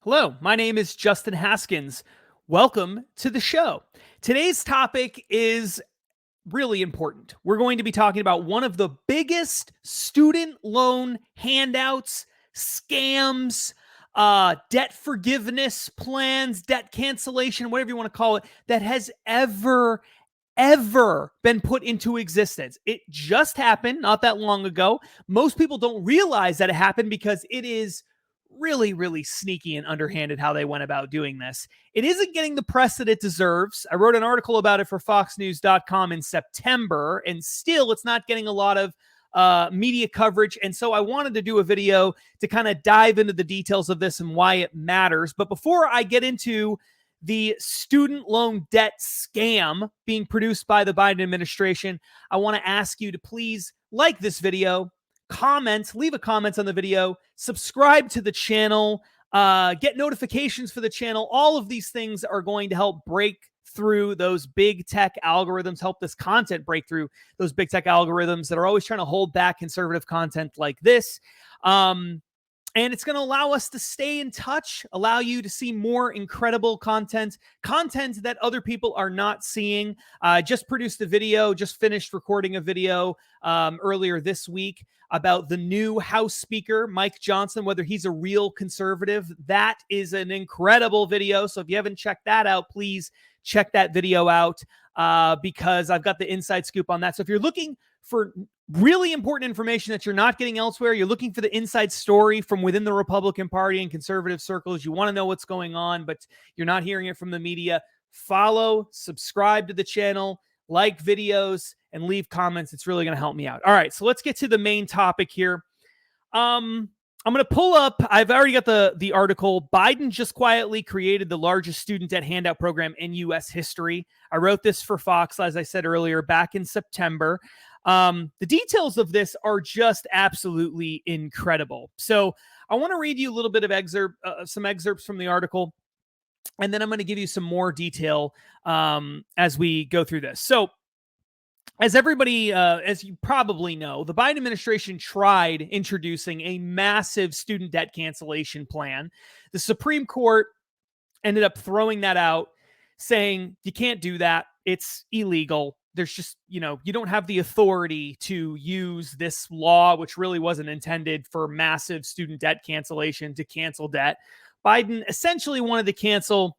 Hello, my name is Justin Haskins. Welcome to the show. Today's topic is really important. We're going to be talking about one of the biggest student loan handouts, scams, debt forgiveness plans, debt cancellation, whatever you want to call it, that has ever been put into existence. It just happened not that long ago. Most people don't realize that it happened because it is really sneaky and underhanded how they went about doing this. It isn't getting the press that it deserves. I wrote an article about it for foxnews.com in September, and still it's not getting a lot of media coverage. And so I wanted to do a video to kind of dive into the details of this and why it matters. But before I get into the student loan debt scam being produced by the Biden administration, I want to ask you to please like this video, comment, leave a comment on the video, subscribe to the channel, get notifications for the channel. All of these things are going to help break through those big tech algorithms, help this content break through those big tech algorithms that are always trying to hold back conservative content like this. And it's going to allow us to stay in touch, allow you to see more incredible content that other people are not seeing. I just produced a video, just finished recording a video earlier this week about the new House Speaker, Mike Johnson, whether he's a real conservative. That is an incredible video. So if you haven't checked that out, please check that video out because I've got the inside scoop on that. So if you're looking for really important information that you're not getting elsewhere, you're looking for the inside story from within the Republican Party and conservative circles, you want to know what's going on, but you're not hearing it from the media, follow, subscribe to the channel, like videos, and leave comments. It's really going to help me out. All right, so let's get to the main topic here. I'm going to pull up, I've already got the article. Biden just quietly created the largest student debt handout program in U.S. history. I wrote this for Fox, as I said earlier, back in September. The details of this are just absolutely incredible. So I want to read you a little bit of some excerpts from the article, and then I'm going to give you some more detail as we go through this. So as everybody, as you probably know, the Biden administration tried introducing a massive student debt cancellation plan. The Supreme Court ended up throwing that out, saying you can't do that. It's illegal. There's just, you don't have the authority to use this law, which really wasn't intended for massive student debt cancellation to cancel debt. Biden essentially wanted to cancel,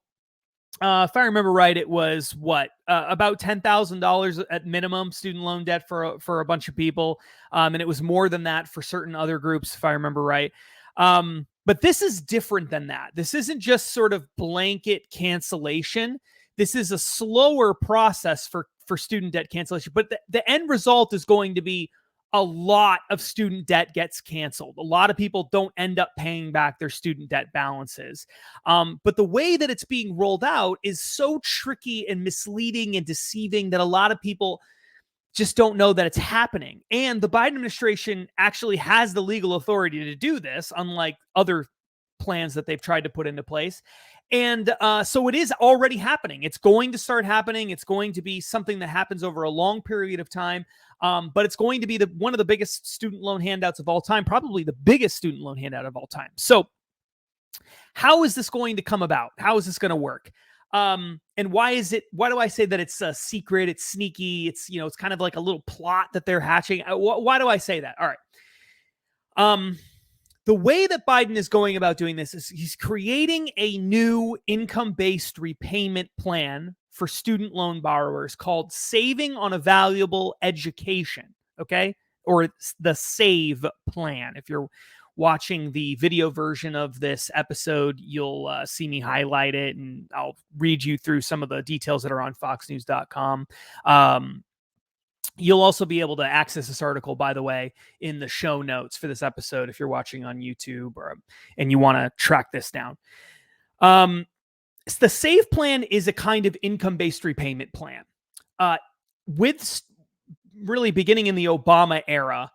if I remember right, it was about $10,000 at minimum student loan debt for a bunch of people. And it was more than that for certain other groups, if I remember right. But this is different than that. This isn't just sort of blanket cancellation. This is a slower process for student debt cancellation, but the end result is going to be a lot of student debt gets canceled. A lot of people don't end up paying back their student debt balances. But the way that it's being rolled out is so tricky and misleading and deceiving that a lot of people just don't know that it's happening. And the Biden administration actually has the legal authority to do this, unlike other plans that they've tried to put into place. And so it is already happening. It's going to start happening. It's going to be something that happens over a long period of time. But it's going to be one of the biggest student loan handouts of all time, probably the biggest student loan handout of all time. So how is this going to come about? How is this going to work? And why do I say that it's a secret? It's sneaky. It's, it's kind of like a little plot that they're hatching. Why do I say that? All right. The way that Biden is going about doing this is he's creating a new income-based repayment plan for student loan borrowers called Saving on a Valuable Education, okay? Or the SAVE plan. If you're watching the video version of this episode, you'll see me highlight it, and I'll read you through some of the details that are on foxnews.com. You'll also be able to access this article, by the way, in the show notes for this episode if you're watching on YouTube and you want to track this down. The SAVE plan is a kind of income-based repayment plan. With really beginning in the Obama era,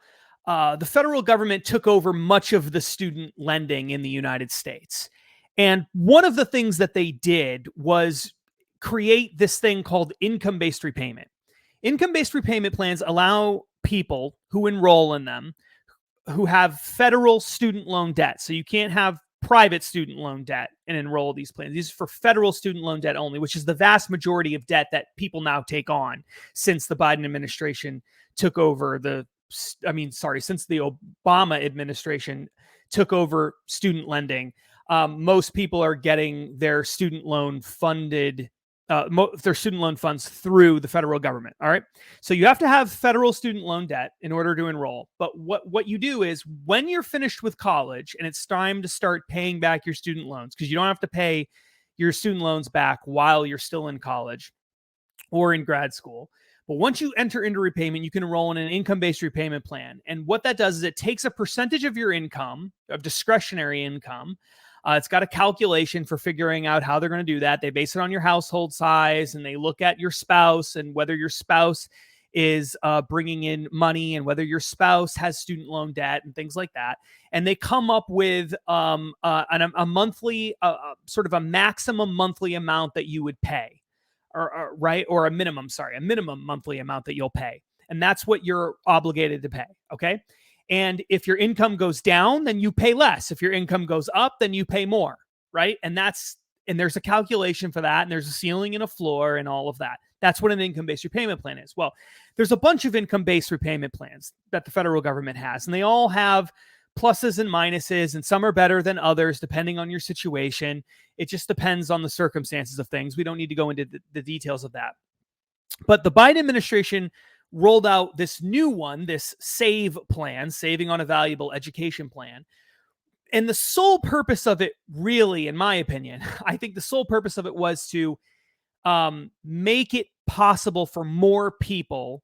the federal government took over much of the student lending in the United States. And one of the things that they did was create this thing called income-based repayment. Income-based repayment plans allow people who enroll in them who have federal student loan debt. So you can't have private student loan debt and enroll these plans. These are for federal student loan debt only, which is the vast majority of debt that people now take on since the Biden administration took over since the Obama administration took over student lending. Most people are getting their student loan funded, their student loan funds through the federal government. All right. So you have to have federal student loan debt in order to enroll. But what you do is when you're finished with college and it's time to start paying back your student loans, because you don't have to pay your student loans back while you're still in college or in grad school. But once you enter into repayment, you can enroll in an income-based repayment plan. And what that does is it takes a percentage of your income, of discretionary income. It's got a calculation for figuring out how they're going to do that. They base it on your household size, and they look at your spouse and whether your spouse is bringing in money and whether your spouse has student loan debt and things like that. And they come up with a monthly, sort of a maximum monthly amount that you would pay. Or a minimum monthly amount that you'll pay. And that's what you're obligated to pay. Okay. And if your income goes down, then you pay less. If your income goes up, then you pay more. Right. And there's a calculation for that. And there's a ceiling and a floor and all of that. That's what an income-based repayment plan is. Well, there's a bunch of income-based repayment plans that the federal government has, and they all have pluses and minuses, and some are better than others depending on your situation. It just depends on the circumstances of things. We don't need to go into the details of that. But the Biden administration rolled out this new one, this SAVE plan, Saving on a Valuable Education Plan. And the sole purpose of it, really, in my opinion, I think the sole purpose of it was to make it possible for more people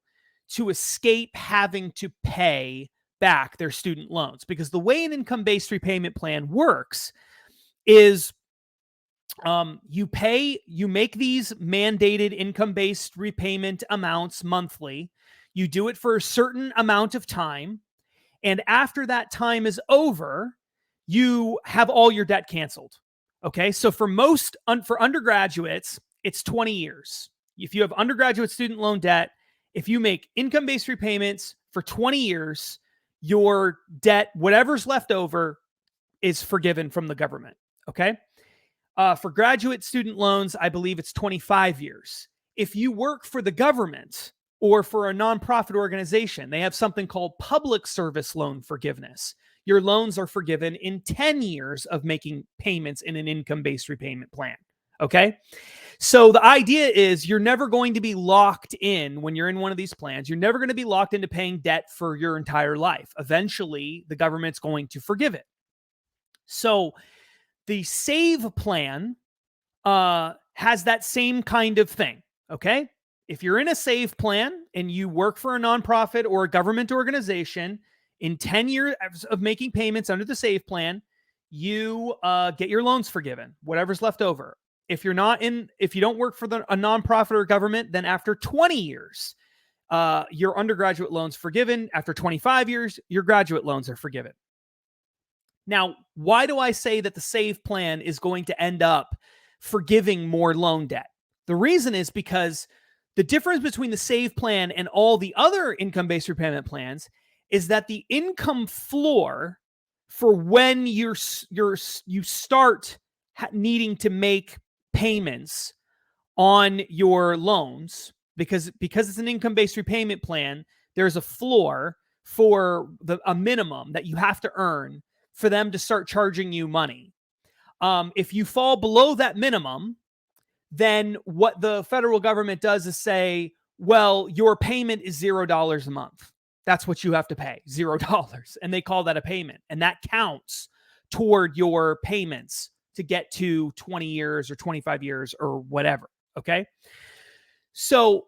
to escape having to pay back their student loans. Because the way an income-based repayment plan works is you make these mandated income-based repayment amounts monthly. You do it for a certain amount of time. And after that time is over, you have all your debt canceled. Okay. So for undergraduates, it's 20 years. If you have undergraduate student loan debt, if you make income-based repayments for 20 years, your debt, whatever's left over, is forgiven from the government. Okay. For graduate student loans, I believe it's 25 years. If you work for the government or for a nonprofit organization, they have something called public service loan forgiveness. Your loans are forgiven in 10 years of making payments in an income-based repayment plan. Okay. So the idea is you're never going to be locked in when you're in one of these plans. You're never going to be locked into paying debt for your entire life. Eventually, the government's going to forgive it. So the SAVE plan has that same kind of thing. Okay. If you're in a SAVE plan and you work for a nonprofit or a government organization, in 10 years of making payments under the SAVE plan, you get your loans forgiven, whatever's left over. If you don't work for a nonprofit or government, then after 20 years, your undergraduate loans forgiven. After 25 years, your graduate loans are forgiven. Now, why do I say that the SAVE plan is going to end up forgiving more loan debt? The reason is because the difference between the SAVE plan and all the other income-based repayment plans is that the income floor for when you start needing to make payments on your loans, because it's an income-based repayment plan, there's a floor for a minimum that you have to earn for them to start charging you money. If you fall below that minimum, then what the federal government does is say, well, your payment is $0 a month. That's what you have to pay, $0. And they call that a payment. And that counts toward your payments to get to 20 years or 25 years or whatever. Okay. So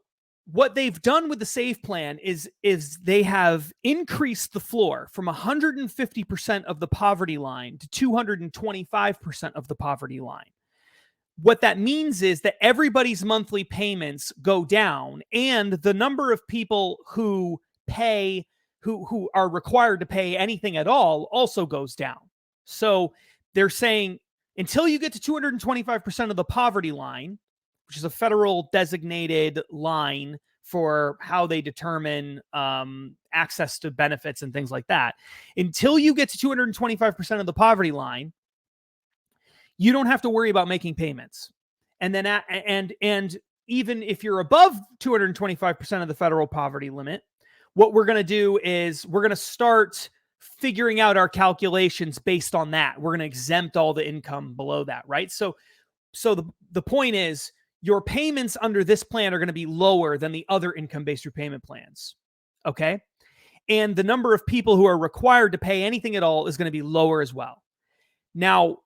what they've done with the SAVE plan is they have increased the floor from 150% of the poverty line to 225% of the poverty line. What that means is that everybody's monthly payments go down, and the number of people who are required to pay anything at all also goes down. So they're saying until you get to 225% of the poverty line, which is a federal designated line for how they determine access to benefits and things like that, until you get to 225% of the poverty line, you don't have to worry about making payments. And then and even if you're above 225% of the federal poverty limit, what we're going to do is we're going to start figuring out our calculations based on that. We're going to exempt all the income below that, right? So the point is your payments under this plan are going to be lower than the other income-based repayment plans, okay? And the number of people who are required to pay anything at all is going to be lower as well. Now,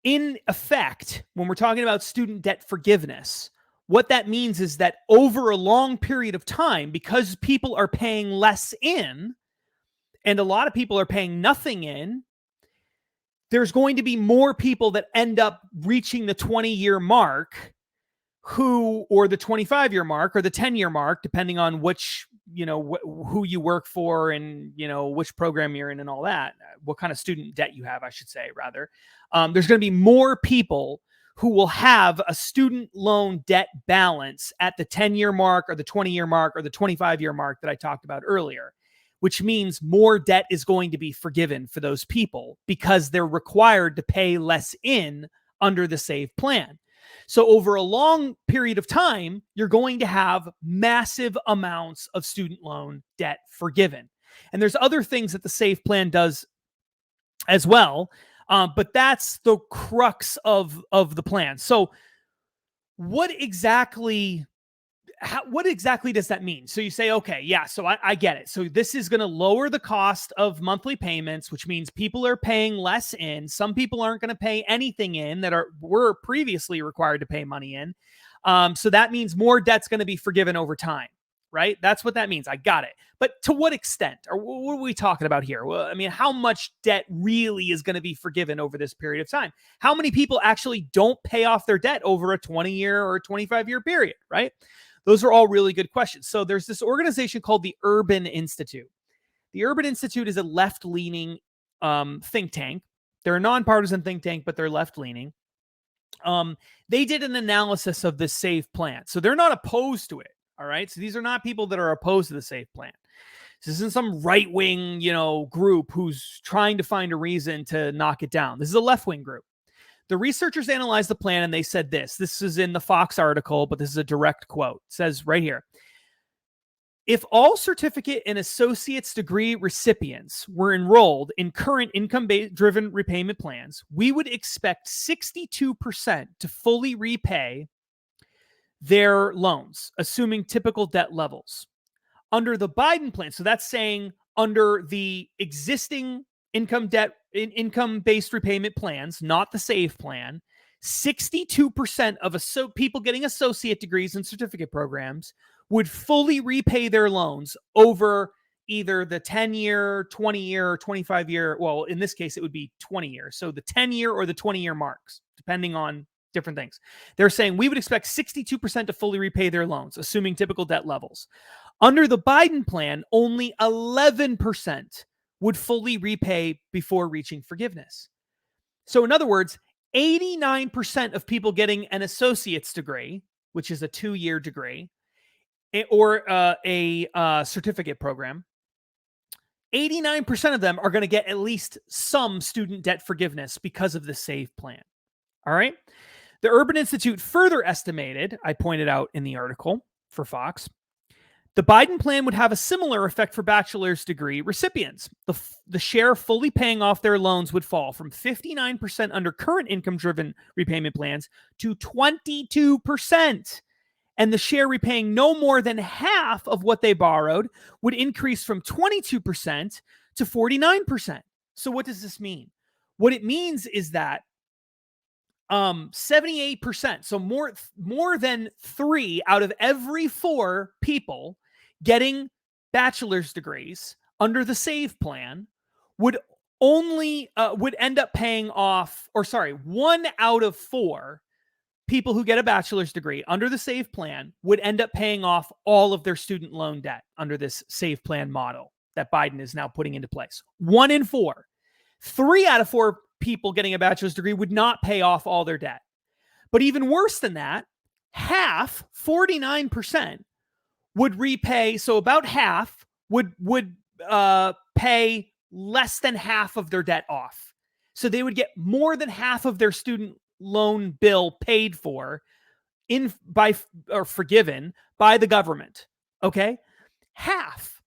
in effect, when we're talking about student debt forgiveness, what that means is that over a long period of time, because people are paying less in, and a lot of people are paying nothing in, there's going to be more people that end up reaching the 20-year mark or the 25-year mark or the 10-year mark, depending on which, who you work for and, which program you're in and all that, what kind of student debt you have, I should say, rather. There's going to be more people who will have a student loan debt balance at the 10-year mark or the 20-year mark or the 25-year mark that I talked about earlier, which means more debt is going to be forgiven for those people because they're required to pay less in under the SAVE plan. So over a long period of time, you're going to have massive amounts of student loan debt forgiven. And there's other things that the SAVE plan does as well, but that's the crux of the plan. So what exactly does that mean? So you say, okay, yeah, so I get it. So this is going to lower the cost of monthly payments, which means people are paying less in. Some people aren't going to pay anything in that were previously required to pay money in. So that means more debt's going to be forgiven over time, right? That's what that means. I got it. But to what extent? Or what are we talking about here? Well, I mean, how much debt really is going to be forgiven over this period of time? How many people actually don't pay off their debt over a 20-year or a 25-year period, right? Those are all really good questions. So there's this organization called the Urban Institute. The Urban Institute is a left-leaning think tank. They're a nonpartisan think tank, but they're left-leaning. They did an analysis of the SAVE plan. So they're not opposed to it, all right? So these are not people that are opposed to the SAVE plan. This isn't some right-wing, group who's trying to find a reason to knock it down. This is a left-wing group. The researchers analyzed the plan and they said this. This is in the Fox article, but this is a direct quote. It says right here, if all certificate and associate's degree recipients were enrolled in current income-driven repayment plans, we would expect 62% to fully repay their loans, assuming typical debt levels. Under the Biden plan, so that's saying under the existing income-based repayment plans, not the SAVE plan, 62% of people getting associate degrees and certificate programs would fully repay their loans over either the 10-year, 20-year, or 25-year. Well, in this case, it would be 20 years. So the 10-year or the 20-year marks, depending on different things. They're saying we would expect 62% to fully repay their loans, assuming typical debt levels. Under the Biden plan, only 11% would fully repay before reaching forgiveness. So in other words, 89% of people getting an associate's degree, which is a 2-year degree, or a certificate program, 89% of them are going to get at least some student debt forgiveness because of the SAVE plan. All right. The Urban Institute further estimated, I pointed out in the article for Fox, the Biden plan would have a similar effect for bachelor's degree recipients. The share fully paying off their loans would fall from 59% under current income-driven repayment plans to 22%. And the share repaying no more than half of what they borrowed would increase from 22% to 49%. So what does this mean? What it means is that 78%, so more than 3 out of every 4 people getting bachelor's degrees under the SAVE plan would end up paying off, 1 out of 4 people who get a bachelor's degree under the SAVE plan would end up paying off all of their student loan debt under this SAVE plan model that Biden is now putting into place. 1 in 4. 3 out of 4 people getting a bachelor's degree would not pay off all their debt. But even worse than that, 49% would repay. So about half would pay less than half of their debt off. So they would get more than half of their student loan bill paid for or forgiven by the government. Okay? Half.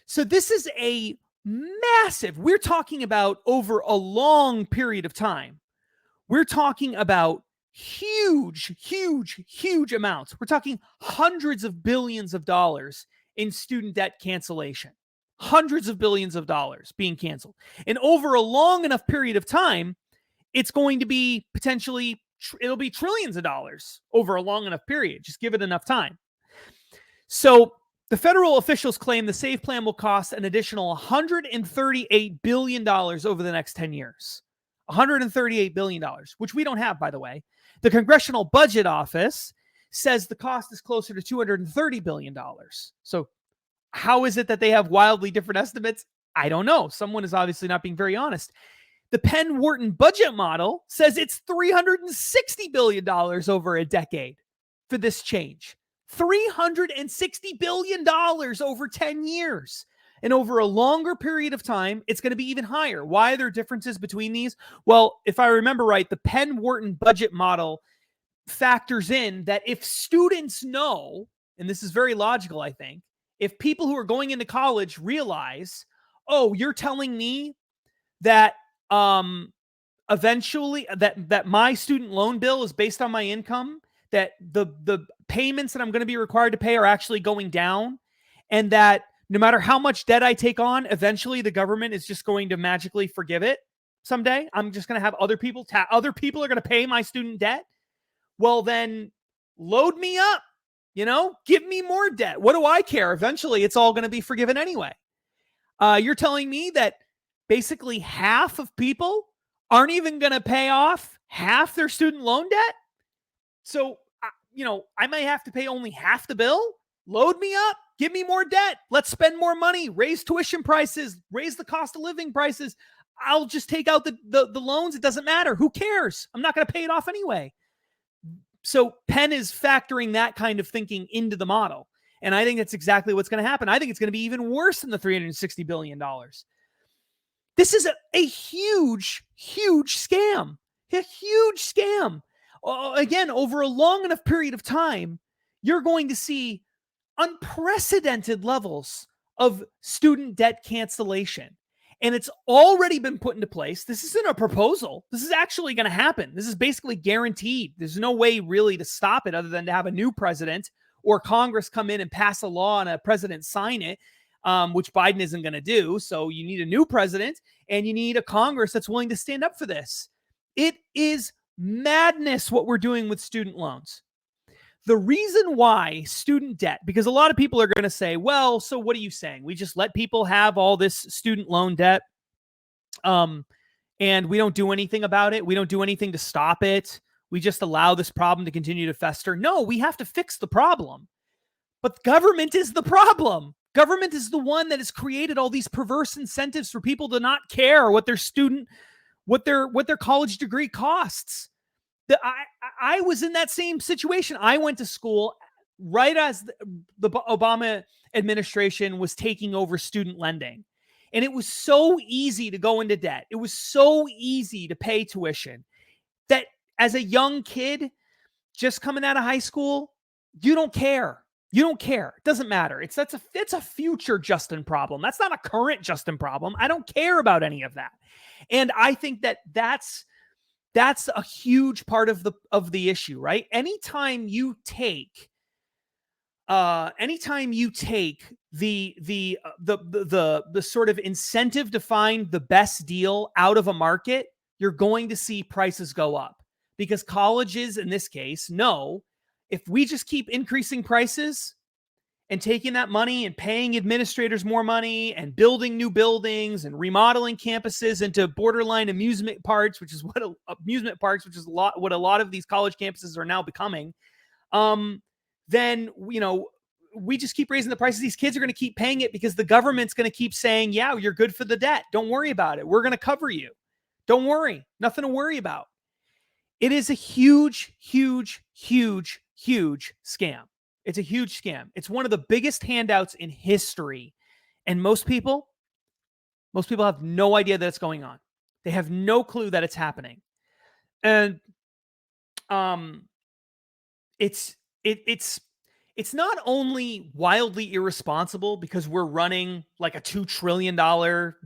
So this is a massive, we're talking about over a long period of time. We're talking about huge, huge, huge amounts. We're talking hundreds of billions of dollars in student debt cancellation. Hundreds of billions of dollars being canceled. And over a long enough period of time, it's going to be potentially, it'll be trillions of dollars over a long enough period. Just give it enough time. So the federal officials claim the SAVE plan will cost an additional $138 billion over the next 10 years. $138 billion, which we don't have, by the way. The Congressional Budget Office says the cost is closer to $230 billion. So how is it that they have wildly different estimates? I don't know. Someone is obviously not being very honest. The Penn-Wharton budget model says it's $360 billion over a decade for this change. $360 billion over 10 years. And over a longer period of time, it's going to be even higher. Why are there differences between these? Well, if I remember right, the Penn-Wharton budget model factors in that if students know, and this is very logical, I think, if people who are going into college realize, oh, you're telling me that eventually that my student loan bill is based on my income, that the payments that I'm going to be required to pay are actually going down, and that no matter how much debt I take on, eventually the government is just going to magically forgive it someday. I'm just going to have other people are going to pay my student debt. Well, then load me up, give me more debt. What do I care? Eventually it's all going to be forgiven anyway. You're telling me that basically half of people aren't even going to pay off half their student loan debt? So, I might have to pay only half the bill. Load me up. Give me more debt. Let's spend more money. Raise tuition prices. Raise the cost of living prices. I'll just take out the loans. It doesn't matter. Who cares? I'm not going to pay it off anyway. So Penn is factoring that kind of thinking into the model. And I think that's exactly what's going to happen. I think it's going to be even worse than the $360 billion. This is a huge, huge scam. A huge scam. Again, over a long enough period of time, you're going to see unprecedented levels of student debt cancellation. And it's already been put into place. This isn't a proposal. This is actually going to happen. This is basically guaranteed. There's no way really to stop it other than to have a new president or Congress come in and pass a law and a president sign it, which Biden isn't going to do. So you need a new president and you need a Congress that's willing to stand up for this. It is madness what we're doing with student loans. The reason why student debt, because a lot of people are going to say, well, so what are you saying? We just let people have all this student loan debt and we don't do anything about it. We don't do anything to stop it. We just allow this problem to continue to fester. No, we have to fix the problem. But government is the problem. Government is the one that has created all these perverse incentives for people to not care what their college degree costs. I was in that same situation. I went to school right as the Obama administration was taking over student lending. And it was so easy to go into debt. It was so easy to pay tuition that as a young kid, just coming out of high school, you don't care. You don't care. It doesn't matter. It's a future Justin problem. That's not a current Justin problem. I don't care about any of that. And I think that's a huge part of the issue, right? Anytime you take the sort of incentive to find the best deal out of a market, you're going to see prices go up, because colleges in this case know if we just keep increasing prices and taking that money and paying administrators more money and building new buildings and remodeling campuses into borderline amusement parks, which is what a lot of these college campuses are now becoming, then, we just keep raising the prices. These kids are going to keep paying it because the government's going to keep saying, yeah, you're good for the debt. Don't worry about it. We're going to cover you. Don't worry. Nothing to worry about. It is a huge, huge, huge, huge scam. It's a huge scam. It's one of the biggest handouts in history. And most people have no idea that it's going on. They have no clue that it's happening. And um it's not only wildly irresponsible because we're running like a $2 trillion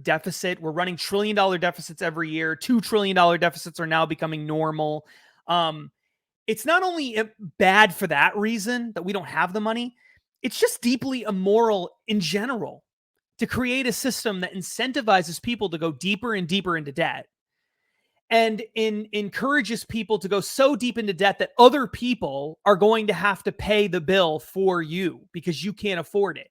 deficit. We're running $1 trillion deficits every year. $2 trillion deficits are now becoming normal. It's not only bad for that reason that we don't have the money, it's just deeply immoral in general to create a system that incentivizes people to go deeper and deeper into debt and encourages people to go so deep into debt that other people are going to have to pay the bill for you because you can't afford it.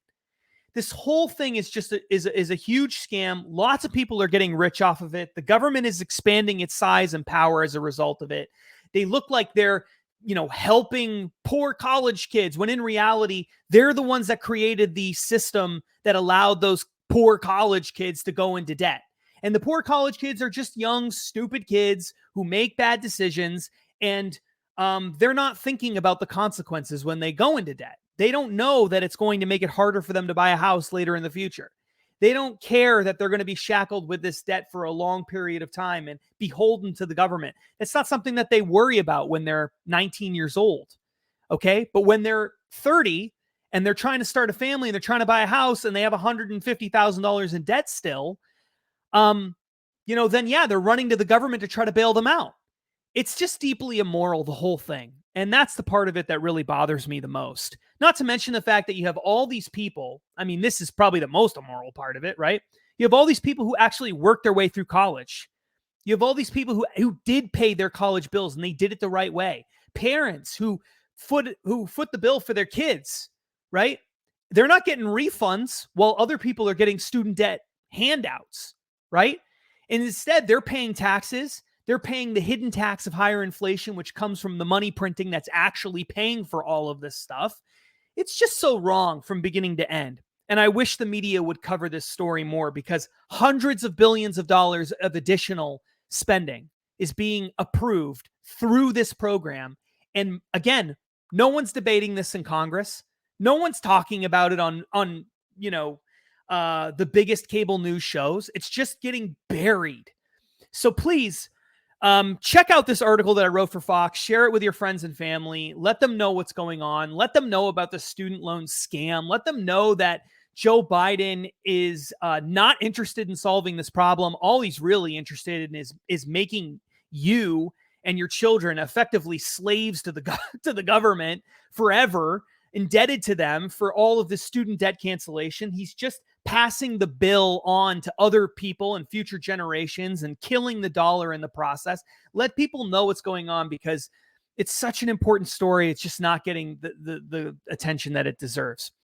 This whole thing is just is a huge scam. Lots of people are getting rich off of it. The government is expanding its size and power as a result of it. They look like they're, helping poor college kids when in reality, they're the ones that created the system that allowed those poor college kids to go into debt. And the poor college kids are just young, stupid kids who make bad decisions, and they're not thinking about the consequences when they go into debt. They don't know that it's going to make it harder for them to buy a house later in the future. They don't care that they're going to be shackled with this debt for a long period of time and beholden to the government. It's not something that they worry about when they're 19 years old. Okay. But when they're 30 and they're trying to start a family and they're trying to buy a house and they have $150,000 in debt still, then yeah, they're running to the government to try to bail them out. It's just deeply immoral, the whole thing. And that's the part of it that really bothers me the most. Not to mention the fact that you have all these people. I mean, this is probably the most immoral part of it, right? You have all these people who actually worked their way through college. You have all these people who did pay their college bills and they did it the right way. Parents who foot the bill for their kids, right? They're not getting refunds while other people are getting student debt handouts, right? And instead, they're paying taxes. They're paying the hidden tax of higher inflation, which comes from the money printing that's actually paying for all of this stuff. It's just so wrong from beginning to end. And I wish the media would cover this story more because hundreds of billions of dollars of additional spending is being approved through this program. And again, no one's debating this in Congress. No one's talking about it on the biggest cable news shows. It's just getting buried. So please, check out this article that I wrote for Fox. Share it with your friends and family. Let them know what's going on. Let them know about the student loan scam. Let them know that Joe Biden is not interested in solving this problem. All he's really interested in is making you and your children effectively slaves to the government forever, indebted to them for all of this student debt cancellation. He's just passing the bill on to other people and future generations and killing the dollar in the process. Let people know what's going on because it's such an important story. It's just not getting the attention that it deserves.